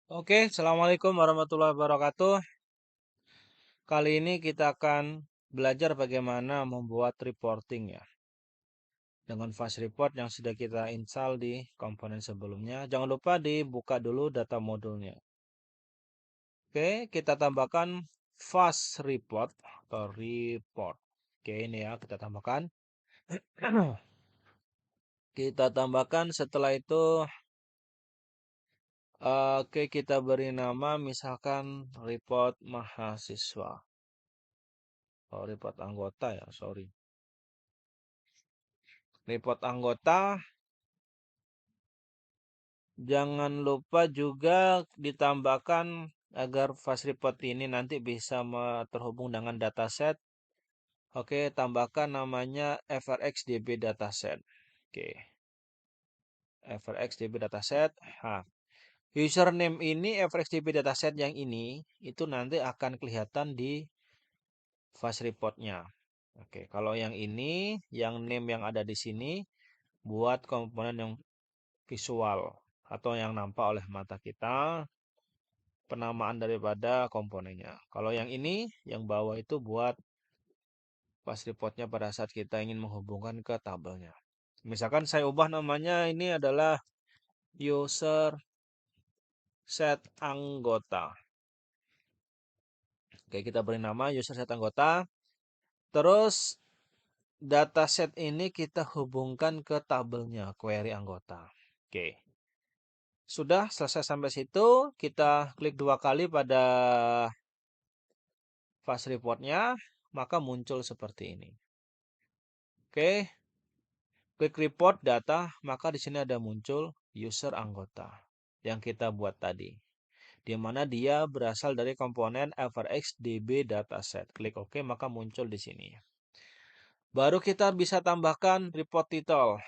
Oke, Assalamualaikum warahmatullahi wabarakatuh. Kali ini kita akan belajar bagaimana membuat reporting ya. Dengan fast report yang sudah kita install di komponen sebelumnya. Jangan lupa dibuka dulu data modulnya. Oke, kita tambahkan fast report atau report. Oke, ini ya kita tambahkan. Kita tambahkan setelah itu oke, kita beri nama misalkan report mahasiswa. Oh, report anggota ya, sorry. Report anggota, jangan lupa juga ditambahkan agar fast report ini nanti bisa terhubung dengan dataset. Oke, tambahkan namanya FRXDB dataset. Oke, FRXDB dataset. Nah, username ini FRXDB dataset yang ini itu nanti akan kelihatan di fast reportnya. Oke, kalau yang ini, yang name yang ada di sini buat komponen yang visual atau yang nampak oleh mata kita, penamaan daripada komponennya. Kalau yang ini, yang bawah itu buat fast reportnya pada saat kita ingin menghubungkan ke tabelnya. Misalkan saya ubah namanya ini adalah user set anggota. Oke, kita beri nama user set anggota. Terus dataset ini kita hubungkan ke tabelnya, query anggota. Oke. Sudah selesai sampai situ, kita klik 2 kali pada fast reportnya, maka muncul seperti ini. Oke, klik report data, maka di sini ada muncul user anggota yang kita buat tadi, di mana dia berasal dari komponen FRXDB dataset. Klik OK, maka muncul di sini. Baru kita bisa tambahkan report title.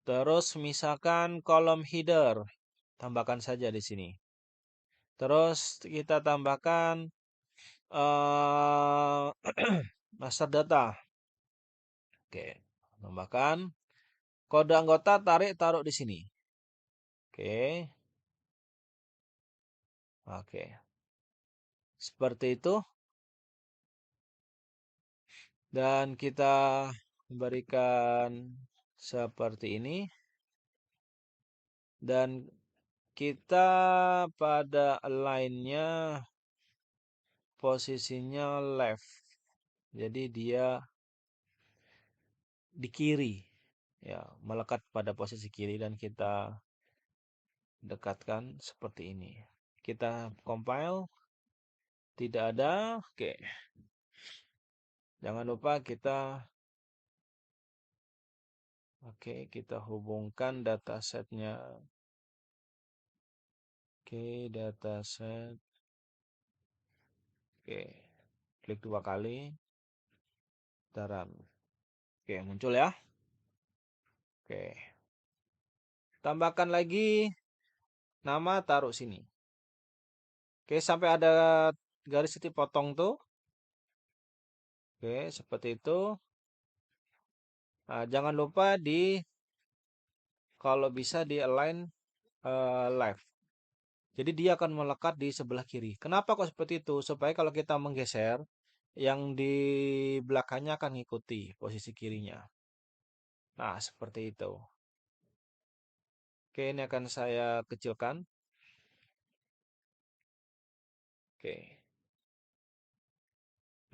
Terus misalkan kolom header, tambahkan saja di sini. Terus kita tambahkan master data. Oke, tambahkan kode anggota taruh di sini. Oke. Oke. Seperti itu. Dan kita berikan seperti ini. Dan kita pada align-nya posisinya left. Jadi dia di kiri. Ya, melekat pada posisi kiri dan kita dekatkan seperti ini. Kita compile. Tidak ada. Oke. Jangan lupa kita hubungkan datasetnya. Oke, dataset. Oke, klik 2 kali. Taran. Oke, muncul ya. Oke. Tambahkan lagi nama, taruh sini. Oke, sampai ada garis titik potong tuh. Oke, seperti itu. Nah, jangan lupa kalau bisa di align left. Jadi dia akan melekat di sebelah kiri. Kenapa kok seperti itu? Supaya kalau kita menggeser, yang di belakangnya akan mengikuti posisi kirinya. Nah, seperti itu. Oke, ini akan saya kecilkan. Oke.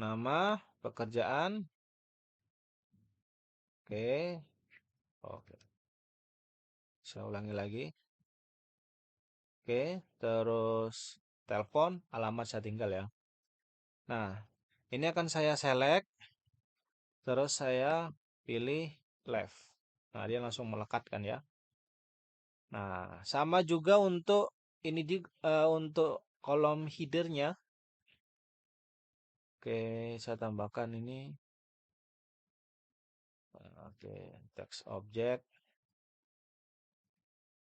Nama, pekerjaan. Oke. Oke. Saya ulangi lagi. Oke, terus telepon, alamat saya tinggal ya. Nah, ini akan saya select, terus saya pilih left. Nah, dia langsung melekatkan ya. Nah, sama juga untuk ini juga untuk kolom headernya. Oke, saya tambahkan ini. Oke, text object.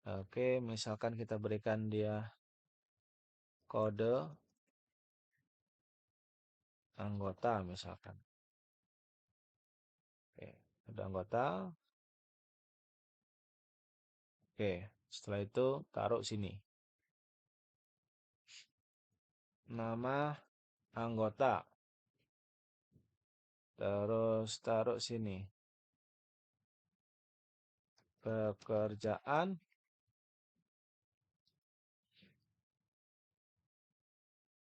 Oke, misalkan kita berikan dia kode anggota misalkan. Oke, kode anggota. Oke, setelah itu taruh sini. nama anggota. Terus taruh sini. Pekerjaan.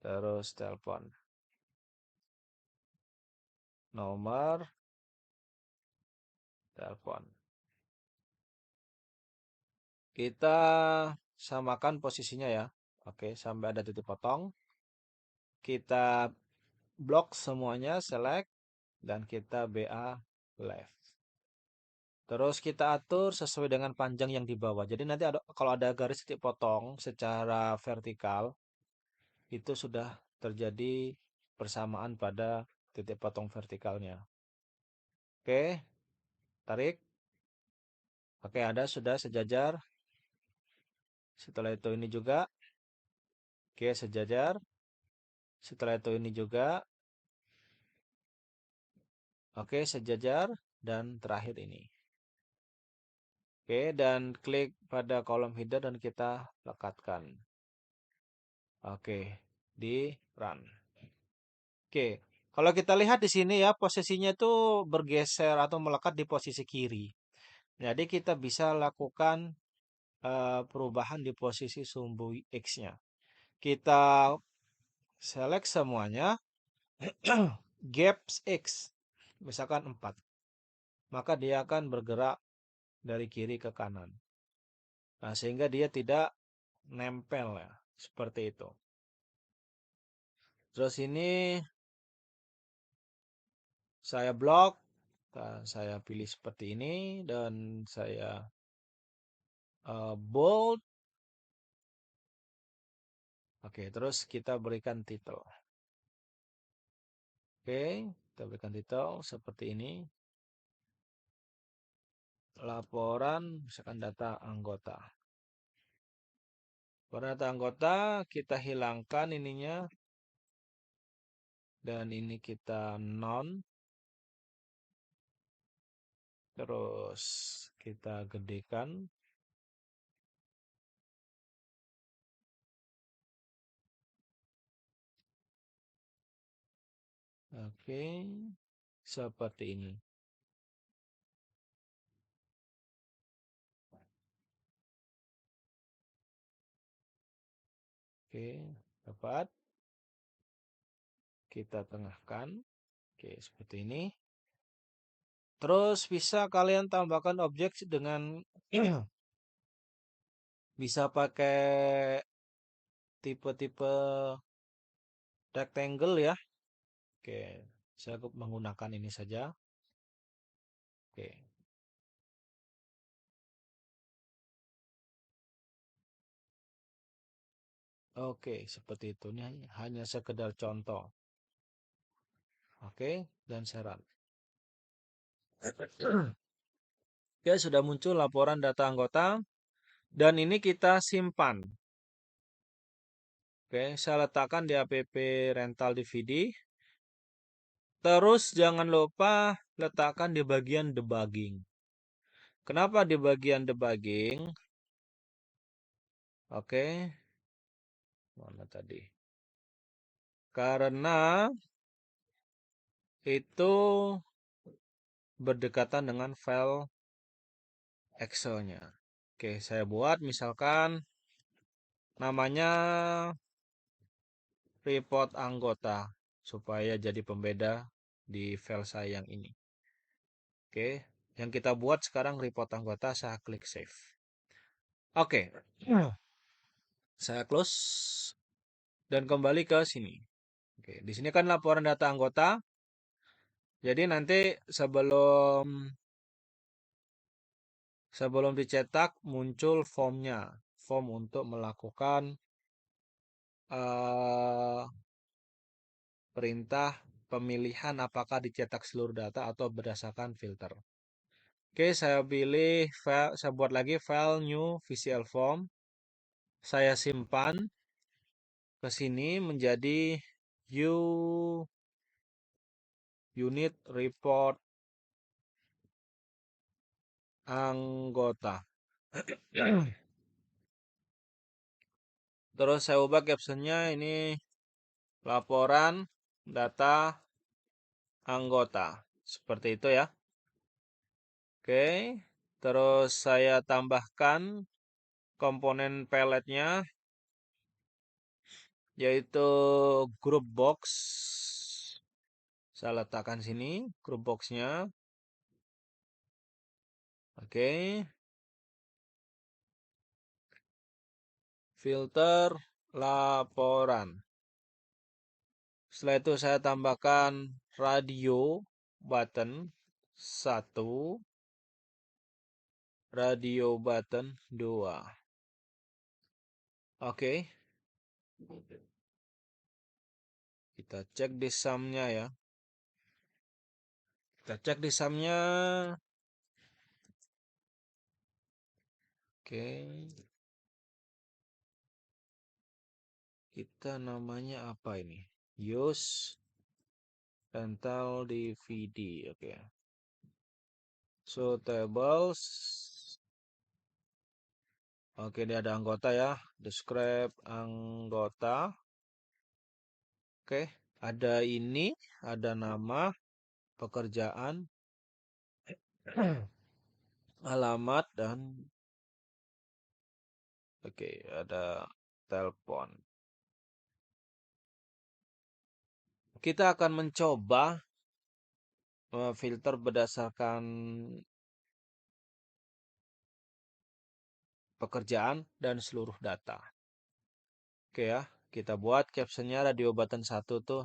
Terus telepon. Nomor telepon. Kita samakan posisinya ya. Oke, sampai ada titik potong. Kita blok semuanya, select, dan kita BA left. Terus kita atur sesuai dengan panjang yang di bawah. Jadi nanti kalau ada garis titik potong secara vertikal, itu sudah terjadi persamaan pada titik potong vertikalnya. Oke, tarik. Oke, ada sudah sejajar. Setelah itu ini juga. Oke, sejajar. Setelah itu ini juga. Oke, sejajar. Dan terakhir ini. Oke, dan klik pada kolom header dan kita lekatkan. Oke, di run. Oke, kalau kita lihat di sini ya, posisinya itu bergeser atau melekat di posisi kiri. Jadi kita bisa lakukan perubahan di posisi sumbu X-nya. Kita select semuanya, gaps X, misalkan 4. Maka dia akan bergerak dari kiri ke kanan. Nah, sehingga dia tidak nempel ya, seperti itu. Terus ini saya blok, saya pilih seperti ini dan saya bold. Oke, terus kita berikan title. Oke, kita berikan title seperti ini. Laporan, misalkan data anggota. Laporan data anggota, kita hilangkan ininya. Dan ini kita non. Terus kita gedekan. Oke, seperti ini. Oke, dapat. Kita tengahkan. Oke, seperti ini. Terus bisa kalian tambahkan objek dengan bisa pakai tipe-tipe rectangle ya. Oke, saya menggunakan ini saja. Oke. Oke, seperti itu. Ini hanya sekedar contoh. Oke, dan syarat. Oke, sudah muncul laporan data anggota. Dan ini kita simpan. Oke, saya letakkan di app rental DVD. Terus jangan lupa letakkan di bagian debugging. Kenapa di bagian debugging? Oke, mana tadi? Karena itu berdekatan dengan file Excel-nya. Oke, saya buat misalkan namanya report anggota supaya jadi pembeda di file saya yang ini. Oke, yang kita buat sekarang report anggota, saya klik save. Oke, saya close dan kembali ke sini. Oke, di sini kan laporan data anggota. Jadi nanti sebelum dicetak muncul formnya, form untuk melakukan uh, perintah pemilihan apakah dicetak seluruh data atau berdasarkan filter. Oke, saya pilih file, saya buat lagi file new VCL form. Saya simpan ke sini menjadi unit report anggota. Terus saya ubah captionnya ini laporan data anggota. Seperti itu ya. Oke, terus saya tambahkan komponen peletnya, yaitu group box. Saya letakkan sini group boxnya. Oke, filter laporan. Setelah itu saya tambahkan radio button 1, radio button 2. Oke, kita cek di sumnya ya. Kita cek di sumnya. Oke, kita namanya apa ini? Use rental DVD. Oke, so tables. Oke, ini ada anggota ya. Describe anggota. Oke, ada ini, ada nama, pekerjaan, alamat, dan oke, ada telepon. Kita akan mencoba filter berdasarkan pekerjaan dan seluruh data. Oke ya, kita buat captionnya radio button 1 tuh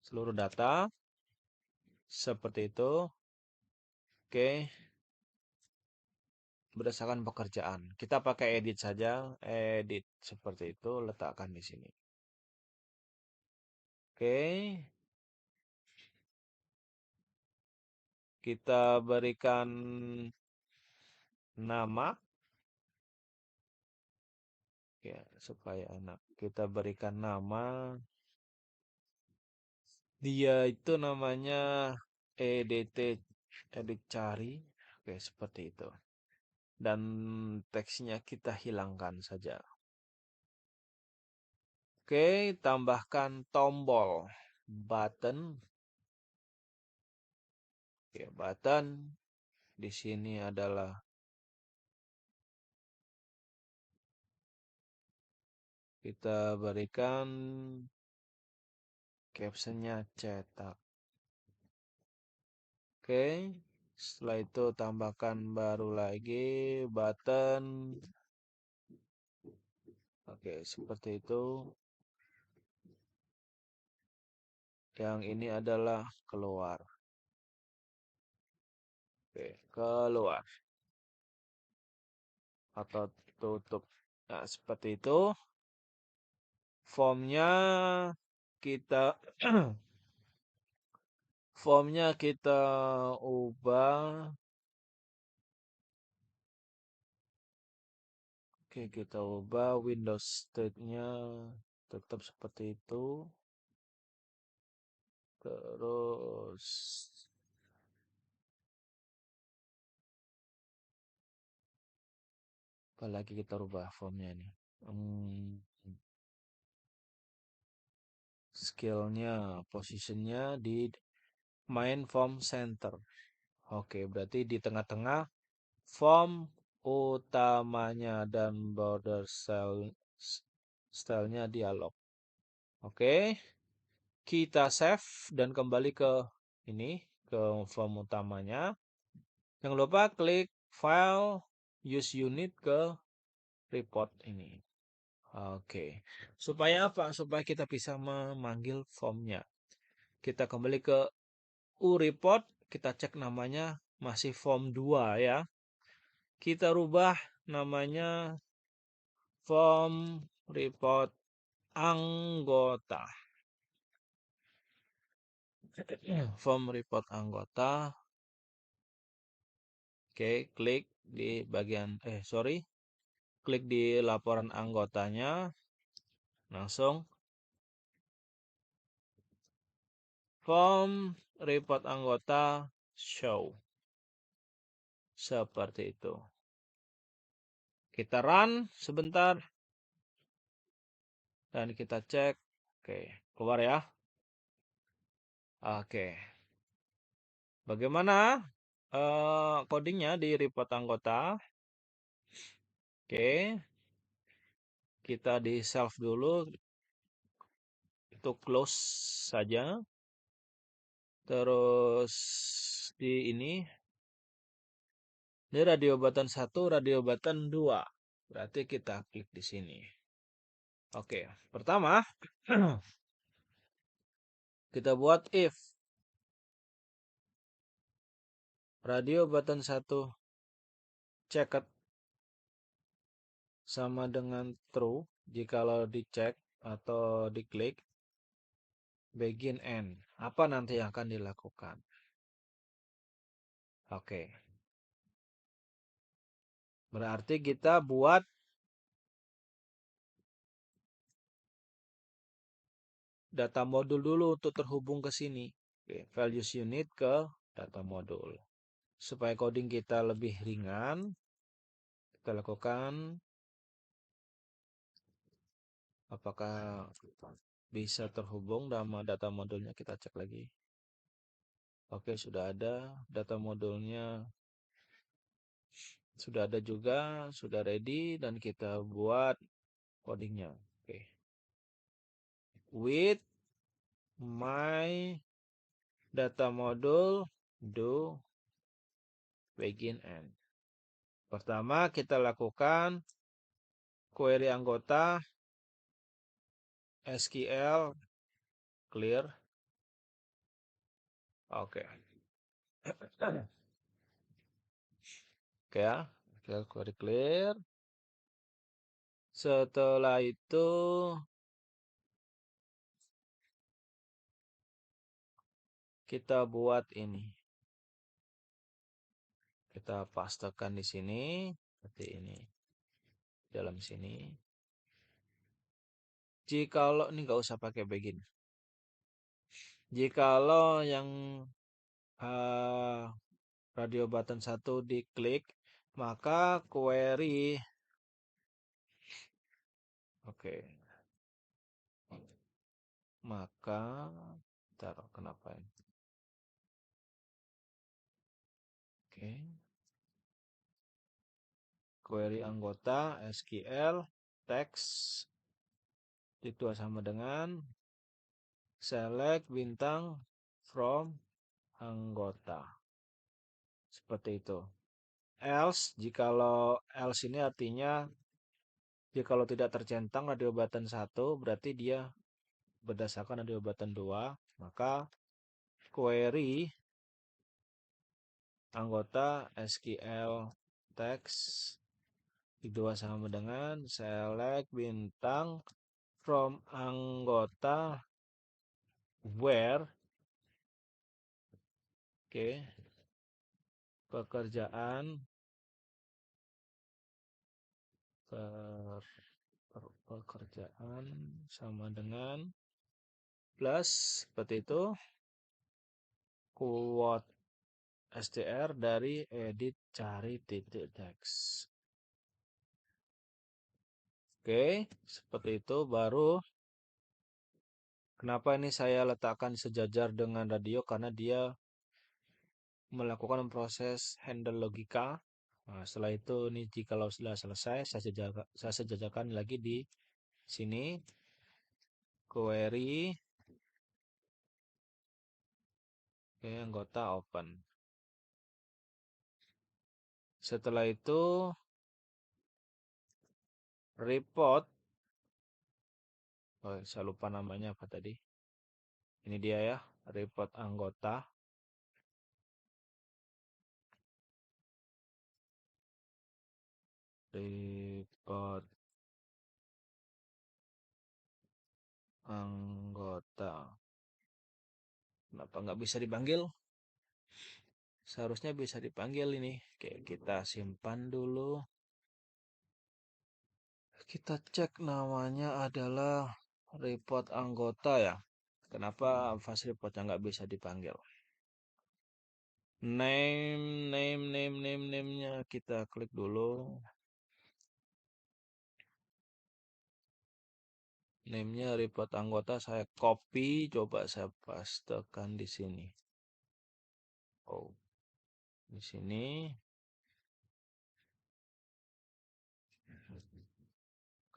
seluruh data. Seperti itu. Oke, berdasarkan pekerjaan. Kita pakai edit saja, edit seperti itu, letakkan di sini. Oke, kita berikan nama ya supaya enak. Kita berikan nama, dia itu namanya edt, edit cari. Oke, seperti itu. Dan teksnya kita hilangkan saja. Oke, tambahkan tombol button. Oke, button di sini adalah kita berikan captionnya cetak. Oke, setelah itu tambahkan baru lagi button. Oke, seperti itu. Yang ini adalah keluar. Oke, keluar atau tutup. Nah, seperti itu. Formnya kita formnya kita ubah. Oke, kita ubah Windows state-nya tetap seperti itu. Terus apalagi kita ubah formnya ini. Skillnya, positionnya di main form center. Oke, berarti di tengah-tengah form utamanya dan border stylenya dialog. Oke, kita save dan kembali ke ini, ke form utamanya. Jangan lupa klik file, use unit ke report ini. Oke, supaya apa? Supaya kita bisa memanggil formnya. Kita kembali ke report, kita cek namanya masih form 2 ya. Kita rubah namanya form report anggota. Form report anggota. Oke, klik di bagian klik di laporan anggotanya. Langsung form report anggota show. Seperti itu. Kita run sebentar dan kita cek. Oke, keluar ya. Oke. Bagaimana codingnya di report anggota? Oke, kita di save dulu, itu close saja. Terus di ini radio button 1, radio button 2. Berarti kita klik di sini. Oke, pertama kita buat if radio button 1 checked sama dengan true jikalau dicek atau diklik begin end. Apa nanti yang akan dilakukan? Oke. Berarti kita buat data modul dulu untuk terhubung ke sini. Oke, values unit ke data modul. Supaya coding kita lebih ringan, kita lakukan apakah bisa terhubung sama data modulnya, kita cek lagi. Oke, sudah ada data modulnya. Sudah ada juga, sudah ready dan kita buat codingnya. Oke. With my data module do begin end. Pertama kita lakukan query anggota SQL clear. Oke. Oke ya. Query clear. Setelah itu kita buat ini. Kita pastekan di sini seperti ini. Dalam sini. Jikalau ini nggak usah pakai begin. Jikalau yang radio button 1 diklik, maka query oke. Maka taruh kenapa ini? Oke. Query anggota SQL text itu sama dengan select bintang from anggota. Seperti itu. Else, jikalau else ini artinya jikalau tidak tercentang radio button 1, berarti dia berdasarkan radio button 2, maka query anggota SQL text kedua sama dengan select bintang from anggota where pekerjaan pekerjaan sama dengan plus seperti itu quote str dari edit cari titik teks. Oke, seperti itu baru. Kenapa ini saya letakkan sejajar dengan radio? Karena dia melakukan proses handle logika. Nah, setelah itu ini jikalau sudah selesai, saya sejajarkan lagi di sini. Query. Oke, anggota open. Setelah itu report. Oh, saya lupa namanya apa tadi. Ini dia ya, report anggota. Report anggota. Kenapa nggak bisa dipanggil? Seharusnya bisa dipanggil ini. Oke, kita simpan dulu. Kita cek namanya adalah report anggota ya. Kenapa fast reportnya nggak bisa dipanggil? Name-nya kita klik dulu. Name-nya report anggota saya copy, coba saya pastekan di sini. Oh, di sini.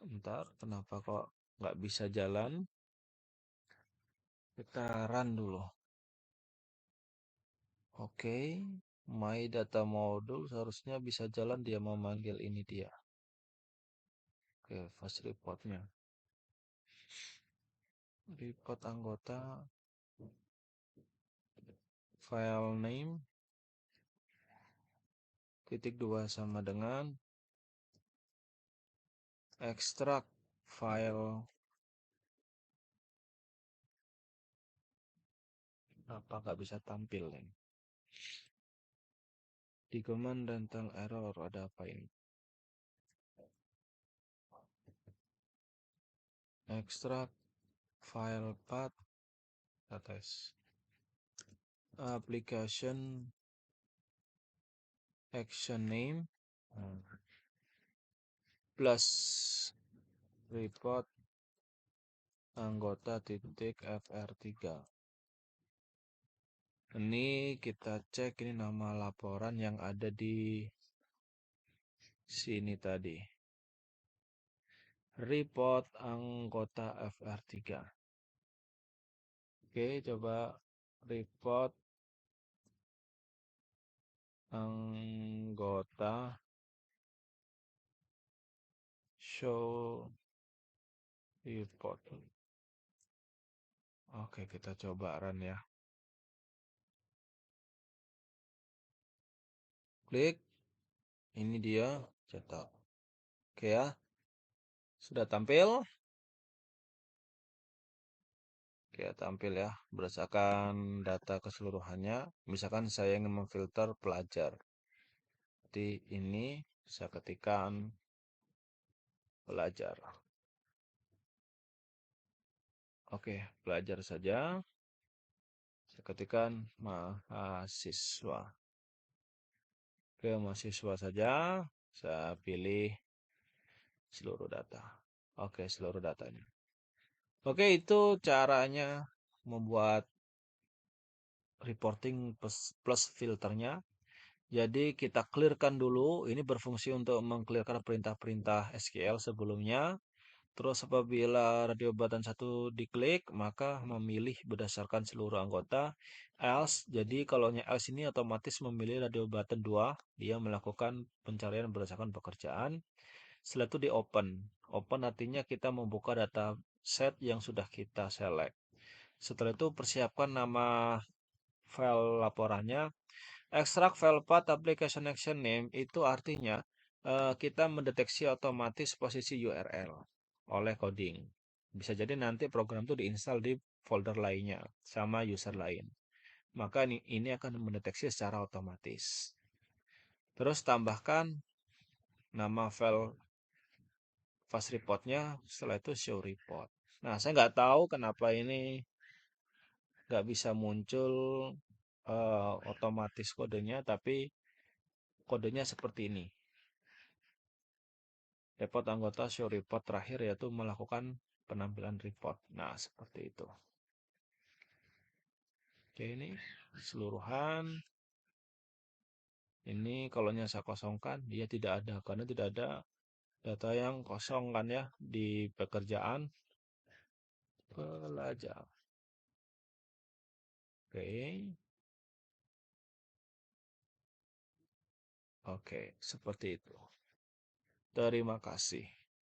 Bentar, kenapa kok nggak bisa jalan? Kita run dulu. Oke, my data module seharusnya bisa jalan, dia mau manggil ini dia. Oke, fast reportnya. Report anggota, file name, titik 2 sama dengan extract file. Apa nggak bisa tampil nih? Di command tentang error ada apa ini? Extract file path tes application action name plus report anggota titik fr3. Ini kita cek, ini nama laporan yang ada di sini tadi. Report anggota fr3. Oke, coba report anggota show report. Oke, kita coba run ya. Klik. Ini dia cetak. Oke ya. Sudah tampil. Oke, tampil ya. Berdasarkan data keseluruhannya. Misalkan saya ingin memfilter pelajar. Jadi ini saya ketikkan pelajar. Oke, pelajar saja. Saya ketikkan mahasiswa. Oke, mahasiswa saja. Saya pilih seluruh data. Oke, seluruh datanya. Oke, itu caranya membuat reporting plus filternya. Jadi kita clearkan dulu. Ini berfungsi untuk mengclearkan perintah-perintah SQL sebelumnya. Terus apabila radio button 1 diklik, maka memilih berdasarkan seluruh anggota. Else, jadi kalau else ini otomatis memilih radio button 2. Dia melakukan pencarian berdasarkan pekerjaan. Setelah itu di open. Open artinya kita membuka data set yang sudah kita select. Setelah itu persiapkan nama file laporannya. Extract file path application action name itu artinya kita mendeteksi otomatis posisi URL oleh coding. Bisa jadi nanti program itu diinstal di folder lainnya sama user lain. Maka ini akan mendeteksi secara otomatis. Terus tambahkan nama file fast reportnya, setelah itu show report. Nah, saya nggak tahu kenapa ini nggak bisa muncul otomatis kodenya, tapi kodenya seperti ini. Report anggota show report terakhir yaitu melakukan penampilan report. Nah, seperti itu. Oke, ini keseluruhan. Ini kalau saya kosongkan, dia tidak ada. Karena tidak ada data yang kosong kan ya di pekerjaan pelajar. Oke. Oke, seperti itu. Terima kasih.